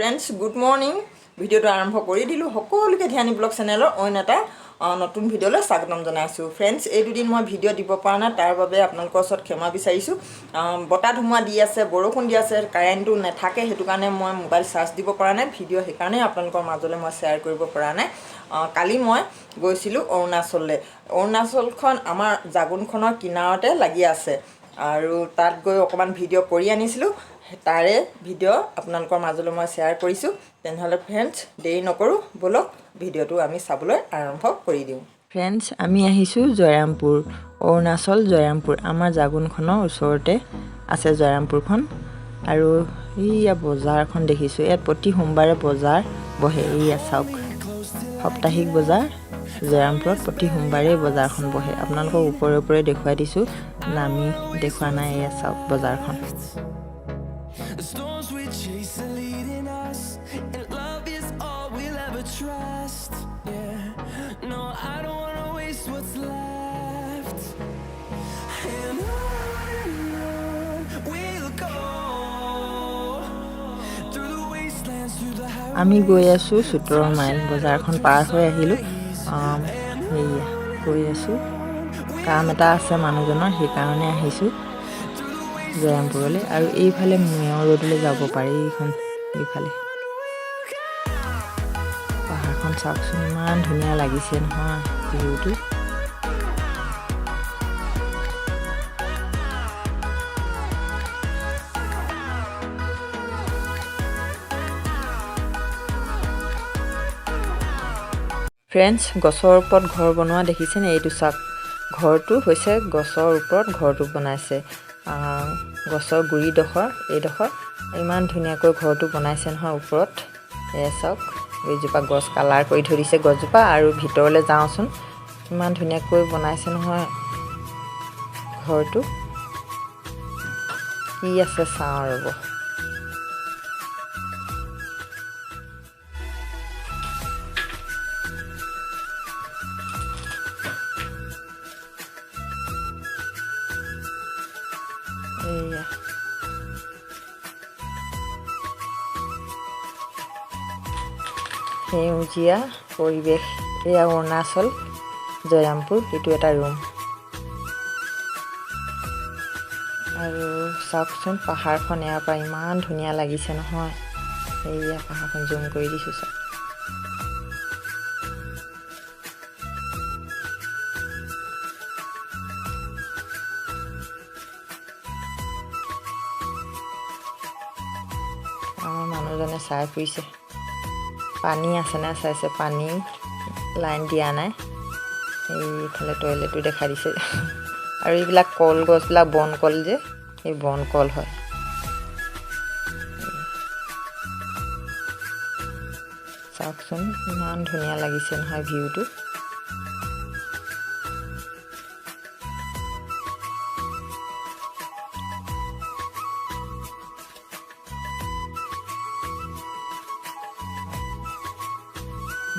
Friends good morning ভিডিঅ'টো আৰম্ভ কৰি দিলোঁ সকলোকে ধ্যানী ব্লগ চেনেলৰ অইন এটা নতুন ভিডিঅ'লৈ স্বাগতম জনাইছোঁ ফ্ৰেণ্ডছ এই দুদিন মই ভিডিঅ' দিব পৰা নাই তাৰ বাবে আপোনালোকৰ ওচৰত ক্ষমা বিচাৰিছোঁ বতাহ ধুমুহা দি আছে বৰষুণ দি আছে কাৰেণ্টটো নাথাকে সেইটো কাৰণে মই মোবাইল চাৰ্জ দিব পৰা নাই ভিডিঅ' সেইকাৰণে আপোনালোকৰ মাজলৈ মই শ্বেয়াৰ কৰিব পৰা নাই কালি মই গৈছিলোঁ অৰুণাচলখন আমাৰ জাগুনখনৰ কিনাৰতে লাগি আছে আৰু তাত গৈ অকণমান ভিডিঅ' কৰি আনিছিলোঁ তাৰে ভিডিঅ' আপোনালোকৰ মাজলৈ মই শ্বেয়াৰ কৰিছোঁ তেনেহ'লে ফ্ৰেণ্ডছ দেৰি নকৰোঁ ব'লক ভিডিঅ'টো আমি চাবলৈ আৰম্ভ কৰি দিওঁ ফ্ৰেণ্ডছ আমি আহিছোঁ জয়ৰামপুৰ অৰুণাচল জয়ৰামপুৰ আমাৰ জাগুনখনৰ ওচৰতে আছে জয়ৰামপুৰখন আৰু এইয়া বজাৰখন দেখিছোঁ ইয়াত প্ৰতি সোমবাৰে বজাৰ বহে এইয়া চাওক সাপ্তাহিক বজাৰ জয়ৰামপুৰত প্ৰতি সোমবাৰে বজাৰখন বহে আপোনালোকক ওপৰে দেখুৱাই দিছোঁ নামি দেখুওৱা নাই এয়া চাওক বজাৰখন The storms we chase are leading us, and love is all we'll ever trust. Yeah, no, I don't wanna waste what's left. And on we'll go through the wastelands, through the highways. আমি গৈ আছোঁ 17 mile বজাৰখন পাৰ হৈ আহিলোঁ এইয়া গৈ আছোঁ কাম এটা আছে মানুহজনৰ সেইকাৰণে আহিছোঁ জয়ৰামপুৰলৈ আৰু এইফালে মেয়ৰ ৰোডলৈ যাব পাৰি এইফালে পাহাৰখন চাওকচোন ইমান ধুনীয়া লাগিছে নহয় ভিউটো ফ্ৰেণ্ডছ গছৰ ওপৰত ঘৰ বনোৱা দেখিছেনে এইটো চাওক ঘৰটো হৈছে গছৰ ওপৰত ঘৰটো বনাইছে গছৰ গুৰিডোখৰ এইডোখৰ ইমান ধুনীয়াকৈ ঘৰটো বনাইছে নহয় ওপৰত এয়া চাওক এইজোপা গছ কালাৰ কৰি থৈ দিছে গছজোপা আৰু ভিতৰলৈ যাওঁচোন ইমান ধুনীয়াকৈ বনাইছে নহয় ঘৰটো কি আছে চাওঁ ৰ'ব এয়া সেউজীয়া পৰিৱেশ এয়া অৰুণাচল জয়ৰামপুৰ এইটো এটা ৰুম আৰু চাওকচোন পাহাৰখন ইয়াৰ পৰা ইমান ধুনীয়া লাগিছে নহয় এয়া পাহাৰখন জুম কৰি দিছোঁ চাওক আমাৰ মানুহজনে চাই ফুৰিছে পানী আছে নাই চাইছে পানী লাইন দিয়া নাই এইফালে টয়লেটো দেখা দিছে আৰু এইবিলাক কলগছবিলাক বনকল যে এই বনকল হয় চাওকচোন ইমান ধুনীয়া লাগিছে নহয় ভিউটো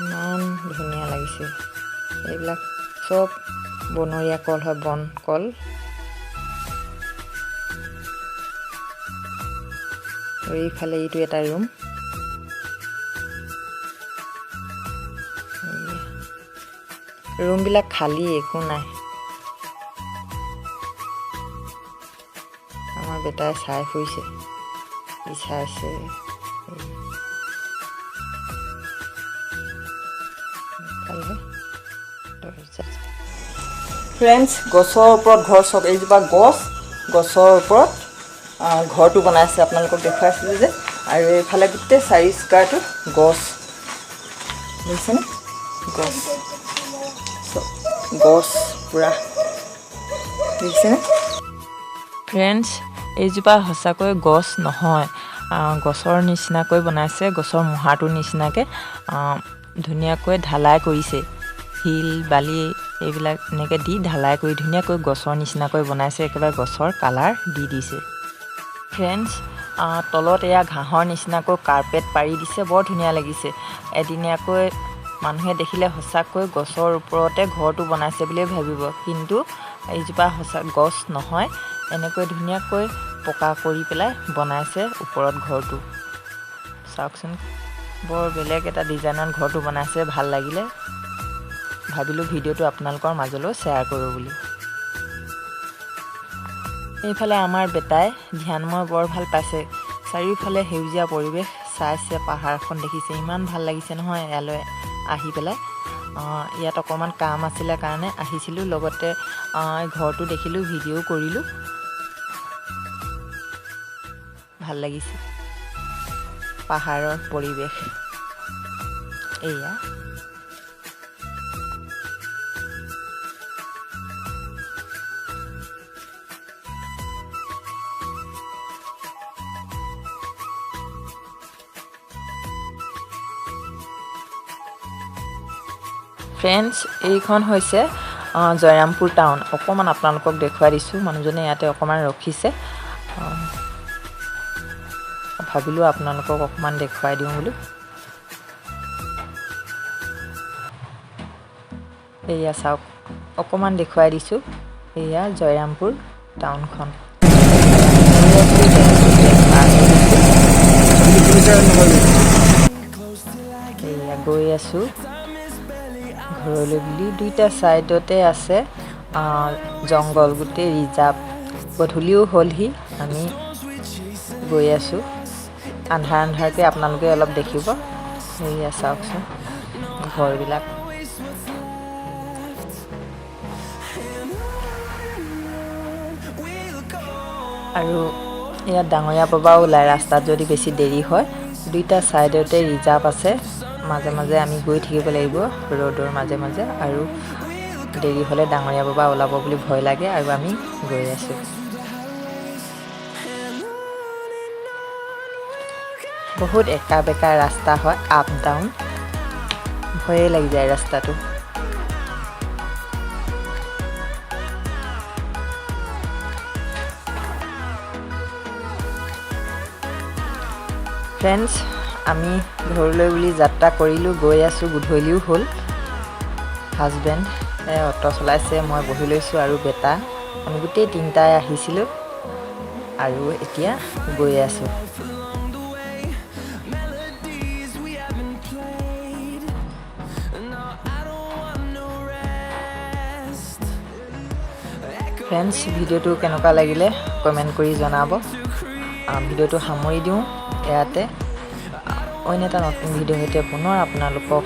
ইমান ধুনীয়া লাগিছে এইবিলাক চব বনৰীয়া কল হয় বনকল আৰু এইফালে এইটো এটা ৰুম ৰুমবিলাক খালী একো নাই আমাৰ বেটাই চাই ফুৰিছে ই চাইছে ফ্ৰেণ্ডছ গছৰ ওপৰত ঘৰ চব এইজোপা গছৰ ওপৰত ঘৰটো বনাইছে আপোনালোকক দেখুৱাইছিলোঁ যে আৰু এইফালে গোটেই চাৰি স্কাৰটো গছ দেখিছেনে গছ পূৰা দেখিছেনে ফ্ৰেণ্ডছ এইজোপা সঁচাকৈ গছ নহয় গছৰ নিচিনাকৈ বনাইছে গছৰ মূঢ়াটোৰ নিচিনাকৈ ধুনীয়াকৈ ঢালাই কৰিছে শিল বালি এইবিলাক এনেকৈ দি ঢালাই কৰি ধুনীয়াকৈ গছৰ নিচিনাকৈ বনাইছে একেবাৰে গছৰ কালাৰ দি দিছে ফ্ৰেণ্ডছ তলত এয়া ঘাঁহৰ নিচিনাকৈ কাৰ্পেট পাৰি দিছে বৰ ধুনীয়া লাগিছে এদিনীয়াকৈ মানুহে দেখিলে সঁচাকৈ গছৰ ওপৰতে ঘৰটো বনাইছে বুলিয়ে ভাবিব কিন্তু এইজোপা সঁচা গছ নহয় এনেকৈ ধুনীয়াকৈ পকা কৰি পেলাই বনাইছে ওপৰত ঘৰটো চাওকচোন বৰ বেলেগ এটা ডিজাইনৰ ঘৰটো বনাইছে ভাল লাগিলে ভাবিলোঁ ভিডিঅ'টো আপোনালোকৰ মাজলৈ শ্বেয়াৰ কৰোঁ বুলি এইফালে আমাৰ বেটাই ধ্যানময় বৰ ভাল পাইছে চাৰিওফালে সেউজীয়া পৰিৱেশ চাইছে পাহাৰখন দেখিছে ইমান ভাল লাগিছে নহয় ইয়ালৈ আহি পেলাই ইয়াত অকণমান কাম আছিলে কাৰণে আহিছিলোঁ লগতে ঘৰটো দেখিলোঁ ভিডিঅ' কৰিলোঁ ভাল লাগিছে পাহাৰৰ পৰিৱেশ এয়া ফ্ৰেণ্ডছ এইখন হৈছে জয়ৰামপুৰ টাউন অকণমান আপোনালোকক দেখুৱাই দিছোঁ মানুহজনে ইয়াতে অকণমান ৰখিছে ভাবিলোঁ আপোনালোকক অকণমান দেখুৱাই দিওঁ বুলি এয়া চাওক অকণমান দেখুৱাই দিছোঁ এয়া জয়ৰামপুৰ টাউনখন এয়া গৈ আছোঁ ঘৰলৈ বুলি দুইটা ছাইডতে আছে জংঘল গোটেই ৰিজাৰ্ভ গধূলিও হ'লহি আমি গৈ আছোঁ আন্ধাৰ আন্ধাৰকৈ আপোনালোকে অলপ দেখিব সেয়া চাওকচোন ঘৰবিলাক আৰু ইয়াত ডাঙৰীয়া বাবাও ওলায় ৰাস্তাত যদি বেছি দেৰি হয় দুইটা ছাইডতে ৰিজাৰ্ভ আছে মাজে মাজে আমি গৈ থাকিব লাগিব ৰ'দৰ মাজে মাজে আৰু দেৰি হ'লে ডাঙৰীয়া বাবা ওলাব বুলি ভয় লাগে আৰু আমি গৈ আছোঁ বহুত একা বেকা ৰাস্তা হয় আপ ডাউন ভয়ে লাগি যায় ৰাস্তাটো ফ্ৰেণ্ডছ আমি ঘৰলৈ বুলি যাত্ৰা কৰিলোঁ গৈ আছোঁ গধূলিও হ'ল হাজবেণ্ড অটো চলাইছে মই বহি লৈছোঁ আৰু বেটা আমি গোটেই তিনিটাই আহিছিলোঁ আৰু এতিয়া গৈ আছোঁ ফ্ৰেণ্ডছ ভিডিঅ'টো কেনেকুৱা লাগিলে কমেণ্ট কৰি জনাব ভিডিঅ'টো সামৰি দিওঁ ইয়াতে অন্য এটা নতুন ভিডিঅ'ৰ সৈতে পুনৰ আপোনালোকক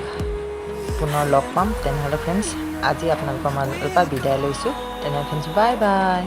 পুনৰ লগ পাম তেনেহ'লে ফ্ৰেণ্ডছ আজি আপোনালোকৰ মাজৰ পৰা বিদায় লৈছোঁ তেনেহ'লে ফ্ৰেণ্ডছ বাই বাই